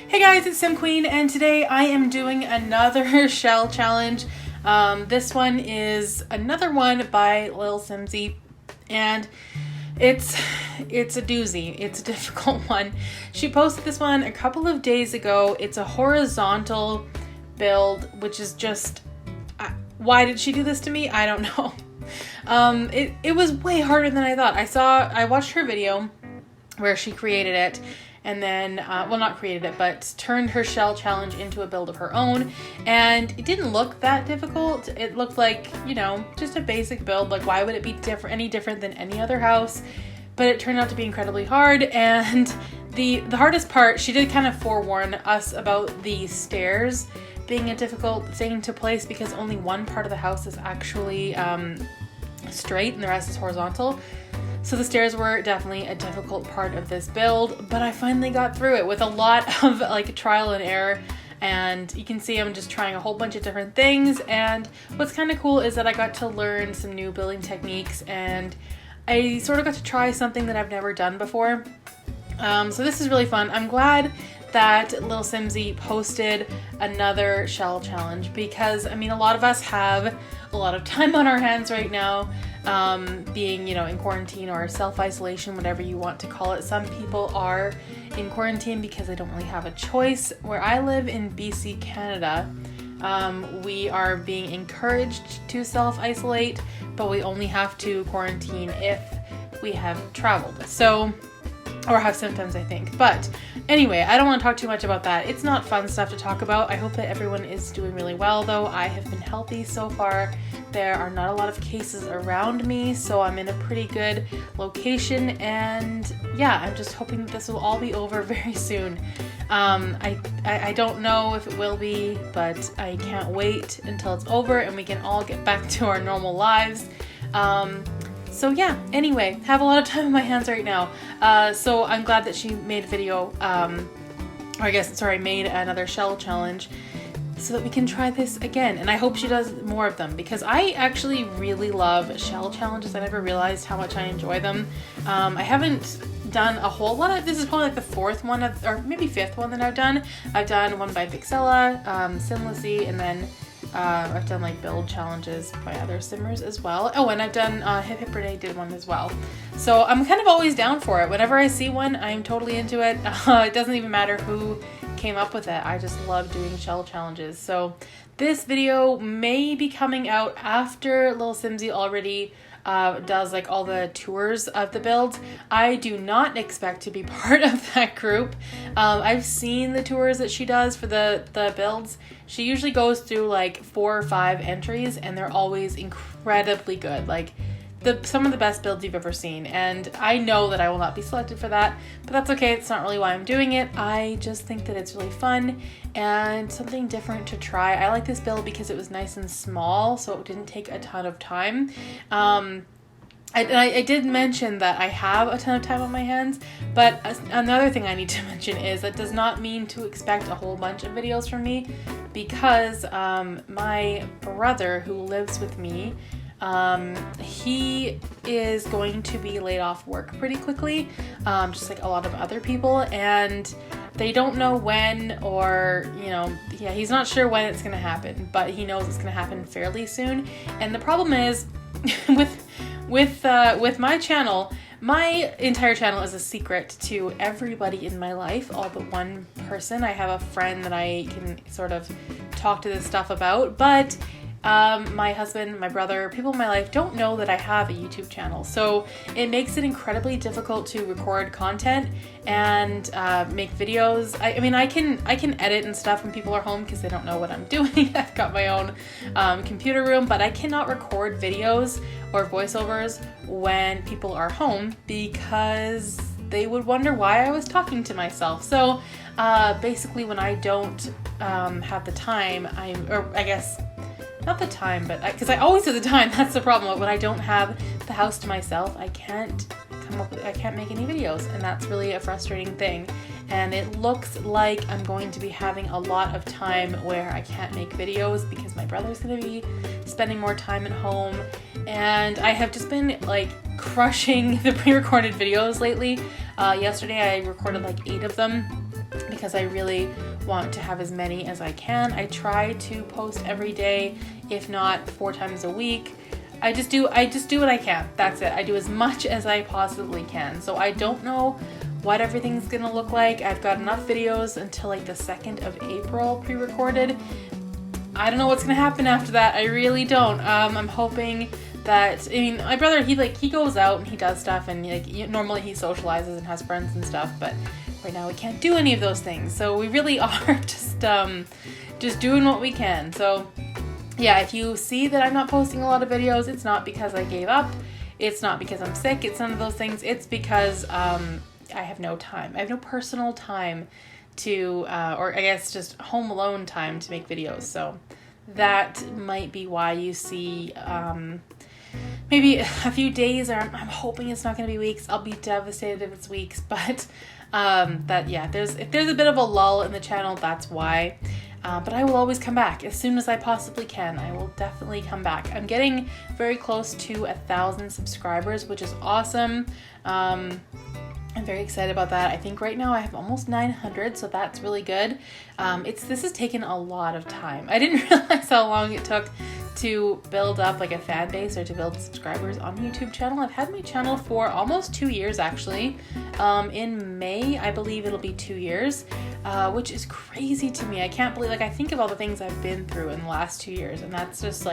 Hey guys, it's Sim Queen, and today I am doing another shell challenge. This one is another one by Lilsimsie, and it's a doozy. It's a difficult one. She posted this one a couple of days ago. It's a horizontal build, which is just, why did she do this to me? I don't know. It was way harder than I thought. I watched her video where she created it, and then, well, not created it, but turned her shell challenge into a build of her own, and it didn't look that difficult. It looked like, you know, just a basic build. Like, why would it be any different than any other house? But it turned out to be incredibly hard, and the hardest part, she did kind of forewarn us about the stairs being a difficult thing to place because only one part of the house is actually straight and the rest is horizontal. So the stairs were definitely a difficult part of this build, but I finally got through it with a lot of like trial and error. And you can see I'm just trying a whole bunch of different things. And what's kind of cool is that I got to learn some new building techniques, and I sort of got to try something that I've never done before. So this is really fun. I'm glad that Lilsimsie posted another shell challenge because, I mean, a lot of us have a lot of time on our hands right now, being, you know, in quarantine or self-isolation, whatever you want to call it. Some people are in quarantine because they don't really have a choice. Where I live in BC, Canada, we are being encouraged to self-isolate, but we only have to quarantine if we have traveled. So, or have symptoms, I think. But anyway, I don't want to talk too much about that. It's not fun stuff to talk about. I hope that everyone is doing really well, though. I have been healthy so far. There are not a lot of cases around me, so I'm in a pretty good location. And yeah, I'm just hoping that this will all be over very soon. I don't know if it will be, but I can't wait until it's over and we can all get back to our normal lives. So yeah, anyway, have a lot of time on my hands right now. So I'm glad that she made a video, made another shell challenge so that we can try this again. And I hope she does more of them because I actually really love shell challenges. I never realized how much I enjoy them. I haven't done a whole lot of, this is probably like the fourth one, or maybe fifth one that I've done. I've done one by Vixella, Simlessy, and then I've done like build challenges by other simmers as well. Oh, and I've done Hip Hip Renee did one as well. So I'm kind of always down for it. Whenever I see one, I'm totally into it. It doesn't even matter who came up with it. I just love doing shell challenges. So this video may be coming out after Lilsimsie already does like all the tours of the builds. I do not expect to be part of that group. I've seen the tours that she does for the builds. She usually goes through like 4 or 5 entries, and they're always incredibly good. Like some of the best builds you've ever seen. And I know that I will not be selected for that, but that's okay. It's not really why I'm doing it. I just think that it's really fun and something different to try. I like this build because it was nice and small, so it didn't take a ton of time. I did mention that I have a ton of time on my hands, but another thing I need to mention is that does not mean to expect a whole bunch of videos from me because my brother who lives with me, he is going to be laid off work pretty quickly, just like a lot of other people, and they don't know when, or, you know, yeah, he's not sure when it's going to happen, but he knows it's going to happen fairly soon. And the problem is with my channel, my entire channel is a secret to everybody in my life, all but one person. I have a friend that I can sort of talk to this stuff about, but my husband, my brother, people in my life don't know that I have a YouTube channel. So it makes it incredibly difficult to record content and make videos. I mean, I can edit and stuff when people are home because they don't know what I'm doing. I've got my own computer room, but I cannot record videos or voiceovers when people are home because they would wonder why I was talking to myself. So basically when I don't have the time, not the time, but because I always have the time, that's the problem. But when I don't have the house to myself, I can't make any videos, and that's really a frustrating thing. And it looks like I'm going to be having a lot of time where I can't make videos because my brother's going to be spending more time at home, and I have just been like crushing the pre-recorded videos lately. Yesterday I recorded like 8 of them because I really want to have as many as I can. I try to post every day, if not 4 times a week. I just do what I can. That's it. I do as much as I possibly can. So I don't know what everything's gonna look like. I've got enough videos until like the 2nd of April pre-recorded. I don't know what's gonna happen after that. I really don't. I'm hoping that, I mean, my brother, he goes out and he does stuff, and normally he socializes and has friends and stuff, but right now we can't do any of those things. So we really are just doing what we can. So yeah, if you see that I'm not posting a lot of videos, it's not because I gave up. It's not because I'm sick. It's none of those things. It's because I have no time. I have no personal time to, or I guess just home alone time to make videos. So that might be why you see maybe a few days, or I'm hoping it's not going to be weeks. I'll be devastated if it's weeks, but if there's a bit of a lull in the channel, that's why. But I will always come back as soon as I possibly can. I will definitely come back. I'm getting very close to 1,000 subscribers, which is awesome. I'm very excited about that. I think right now I have almost 900, so that's really good. This has taken a lot of time. I didn't realize how long it took to build up like a fan base or to build subscribers on the YouTube channel. I've had my channel for almost 2 years actually. In May, I believe it'll be 2 years, which is crazy to me. I can't believe, I think of all the things I've been through in the last 2 years, and that's just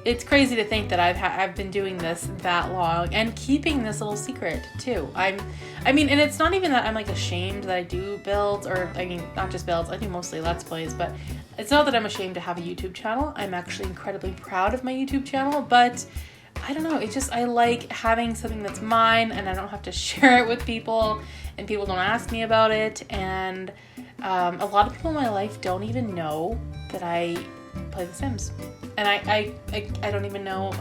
it's crazy to think that I've been doing this that long and keeping this little secret too. And it's not even that I'm ashamed that I do builds, or not just builds, I do mostly Let's Plays, but it's not that I'm ashamed to have a YouTube channel. I'm actually incredibly proud of my YouTube channel, but I don't know, I like having something that's mine and I don't have to share it with people, and people don't ask me about it, and a lot of people in my life don't even know that I play The Sims, and I don't even know.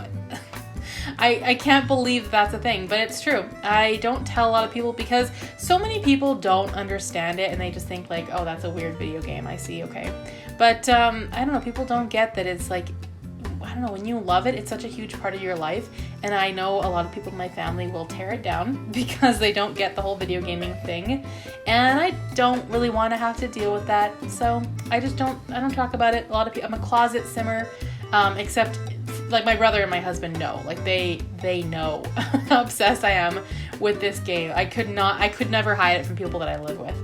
I can't believe that's a thing, but it's true. I don't tell a lot of people because so many people don't understand it, and they just think oh, that's a weird video game. I see, okay, but I don't know, people don't get that it's I don't know, when you love it, it's such a huge part of your life, and I know a lot of people in my family will tear it down because they don't get the whole video gaming thing, and I don't really want to have to deal with that, so I don't talk about it. A lot of people, I'm a closet simmer, except my brother and my husband know, they know how obsessed I am with this game. I could never hide it from people that I live with.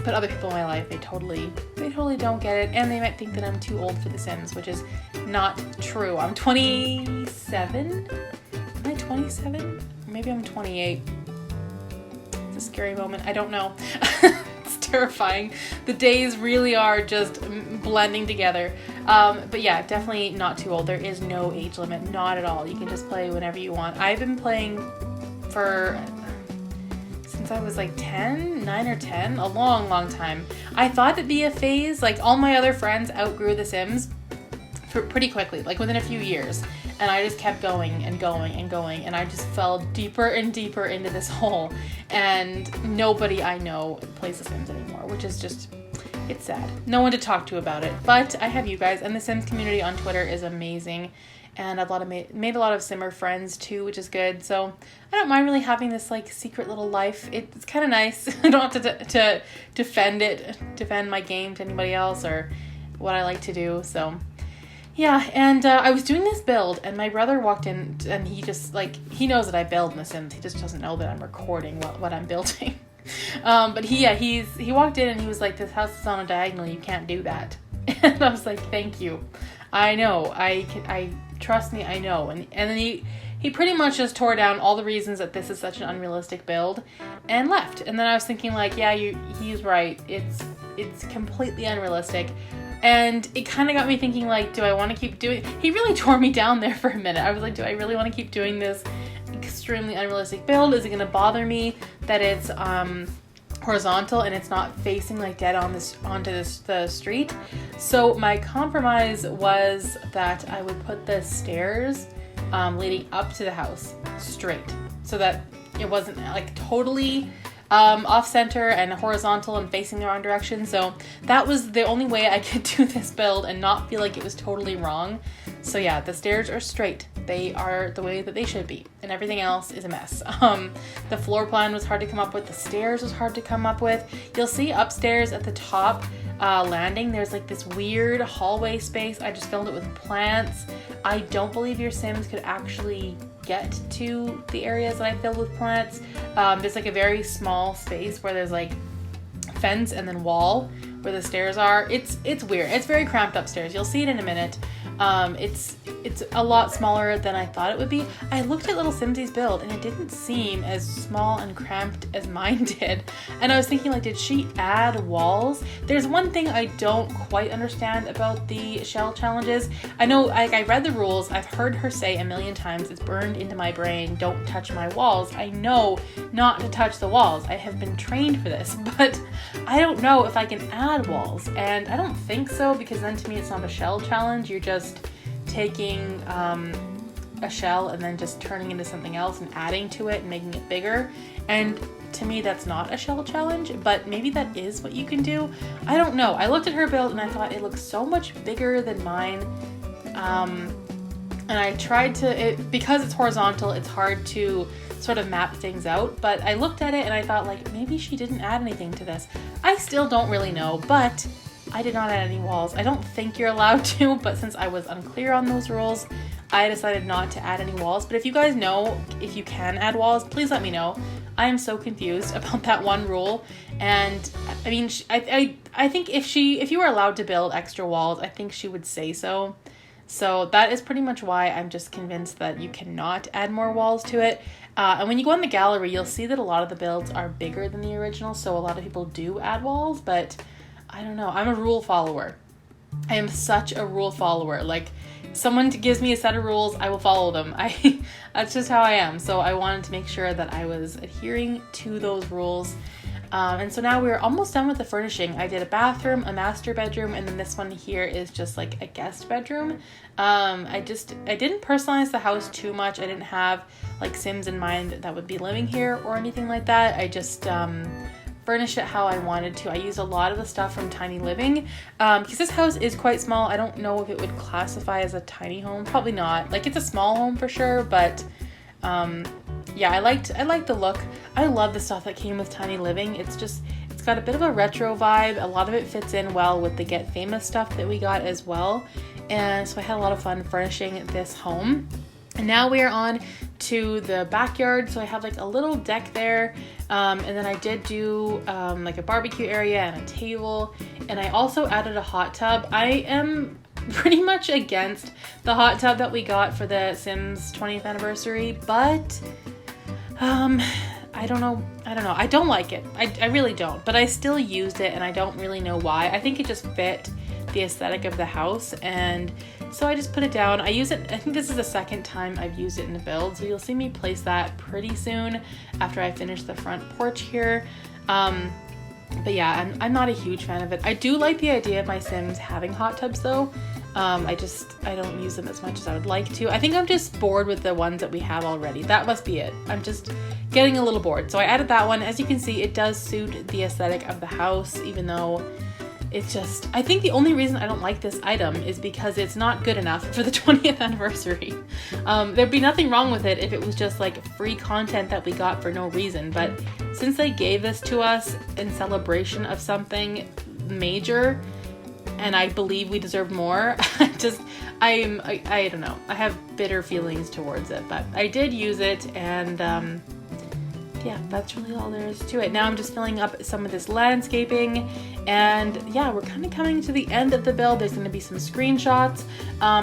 But other people in my life, they totally don't get it, and they might think that I'm too old for The Sims, which is not true. I'm 27? Am I 27? Maybe I'm 28. It's a scary moment. I don't know. It's terrifying. The days really are just blending together. But yeah, definitely not too old. There is no age limit, not at all. You can just play whenever you want. I've been playing since I was 9 or 10, a long time. I thought it'd be a phase. All my other friends outgrew The Sims pretty quickly, within a few years, and I just kept going and going and going, and I just fell deeper and deeper into this hole, and nobody I know plays The Sims anymore, which is just, it's sad. No one to talk to about it, but I have you guys, and the Sims community on Twitter is amazing. And I've made a lot of Simmer friends too, which is good. So I don't mind really having this secret little life. It's kind of nice. I don't have to defend my game to anybody else or what I like to do. So yeah, and I was doing this build, and my brother walked in, and he just he knows that I build in The Sims. He just doesn't know that I'm recording what I'm building. But he walked in and he was like, "This house is on a diagonal. You can't do that." And I was like, "Thank you. I know. I trust me, I know." And then he pretty much just tore down all the reasons that this is such an unrealistic build and left. And then I was thinking yeah, he's right. It's completely unrealistic. And it kind of got me thinking do I want to keep doing, he really tore me down there for a minute. I was like, do I really want to keep doing this extremely unrealistic build? Is it going to bother me that it's horizontal and it's not facing dead on the street? So my compromise was that I would put the stairs leading up to the house straight, so that it wasn't totally off center and horizontal and facing the wrong direction. So that was the only way I could do this build and not feel like it was totally wrong. So yeah, the stairs are straight. they are the way that they should be, and everything else is a mess. The floor plan was hard to come up with. The stairs was hard to come up with. You'll see upstairs at the top landing, there's like this weird hallway space. I just filled it with plants. I don't believe your Sims could actually get to the areas that I filled with plants. There's like a very small space where there's like fence and then wall where the stairs are. It's weird. It's very cramped upstairs. You'll see it in a minute. It's a lot smaller than I thought it would be. I looked at Lilsimsie's build and it didn't seem as small and cramped as mine did. And I was thinking, like, did she add walls? There's one thing I don't quite understand about the shell challenges. I know, I read the rules. I've heard her say a million times, it's burned into my brain, don't touch my walls. I know not to touch the walls. I have been trained for this, but I don't know if I can add walls. And I don't think so, because then to me it's not a shell challenge. You're just taking a shell and then just turning into something else and adding to it and making it bigger. And to me, that's not a shell challenge, but maybe that is what you can do. I don't know. I looked at her build and I thought it looks so much bigger than mine. And I tried to, because it's horizontal, it's hard to sort of map things out, but I looked at it and I thought, like, maybe she didn't add anything to this. I still don't really know, but I did not add any walls. I don't think you're allowed to, but since I was unclear on those rules, I decided not to add any walls. But if you guys know if you can add walls, please let me know. I am so confused about that one rule. And I mean, I think if you were allowed to build extra walls, I think she would say so. So that is pretty much why I'm just convinced that you cannot add more walls to it. And when you go on the gallery, you'll see that a lot of the builds are bigger than the original. So a lot of people do add walls, but I don't know. I'm a rule follower. I am such a rule follower. Like, someone gives me a set of rules, I will follow them. That's just how I am. So I wanted to make sure that I was adhering to those rules. And so now we're almost done with the furnishing. I did a bathroom, a master bedroom, and then this one here is just like a guest bedroom. I didn't personalize the house too much. I didn't have like Sims in mind that would be living here or anything like that. I just furnished it how I wanted to. I used a lot of the stuff from Tiny Living because this house is quite small. I don't know if it would classify as a tiny home. Probably not. Like, it's a small home for sure, but yeah, I liked the look. I love the stuff that came with Tiny Living. It's got a bit of a retro vibe. A lot of it fits in well with the Get Famous stuff that we got as well. And so I had a lot of fun furnishing this home. And now we are on to the backyard. So I have like a little deck there. And then I did do like a barbecue area and a table. And I also added a hot tub. I am pretty much against the hot tub that we got for the Sims 20th anniversary, but I don't know. I don't like it. I really don't, but I still used it and I don't really know why. I think it just fit the aesthetic of the house, and so I just put it down. I use it, I think this is the second time I've used it in the build, so you'll see me place that pretty soon after I finish the front porch here. But yeah, I'm not a huge fan of it. I do like the idea of my Sims having hot tubs though. I don't use them as much as I would like to. I think I'm just bored with the ones that we have already. That must be it. I'm just getting a little bored. So I added that one. As you can see, it does suit the aesthetic of the house, even though it's just, I think the only reason I don't like this item is because it's not good enough for the 20th anniversary. There'd be nothing wrong with it if it was just like free content that we got for no reason. But since they gave this to us in celebration of something major, and I believe we deserve more, I don't know. I have bitter feelings towards it, but I did use it, and yeah, that's really all there is to it. Now I'm just filling up some of this landscaping, and yeah, we're kind of coming to the end of the build. There's going to be some screenshots.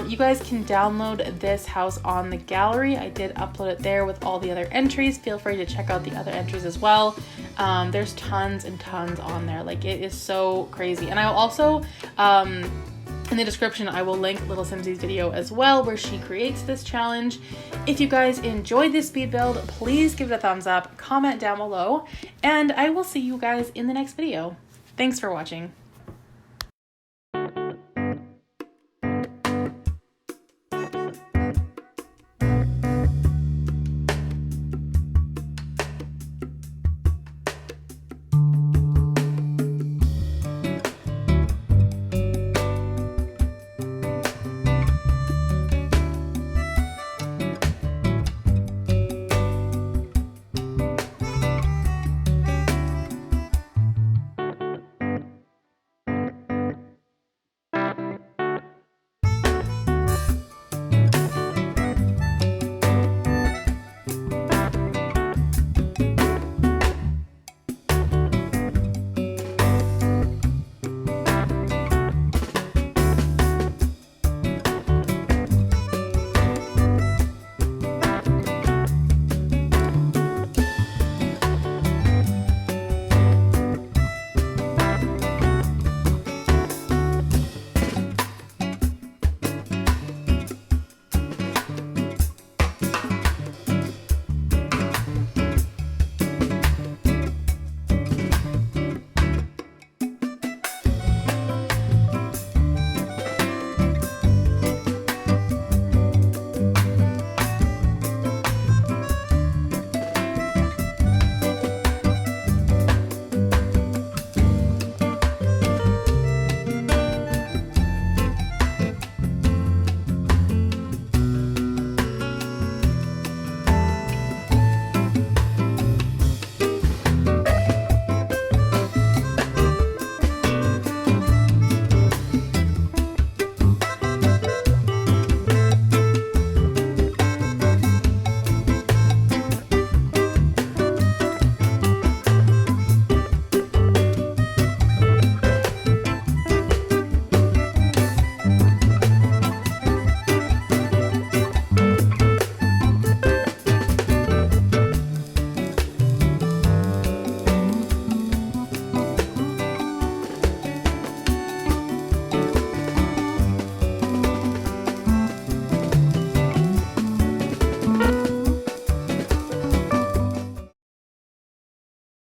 You guys can download this house on the gallery. I did upload it there with all the other entries. Feel free to check out the other entries as well. There's tons and tons on there. Like, it is so crazy. And I'll also, in the description, I will link Lilsimsie's video as well, where she creates this challenge. If you guys enjoyed this speed build, please give it a thumbs up, comment down below, and I will see you guys in the next video. Thanks for watching.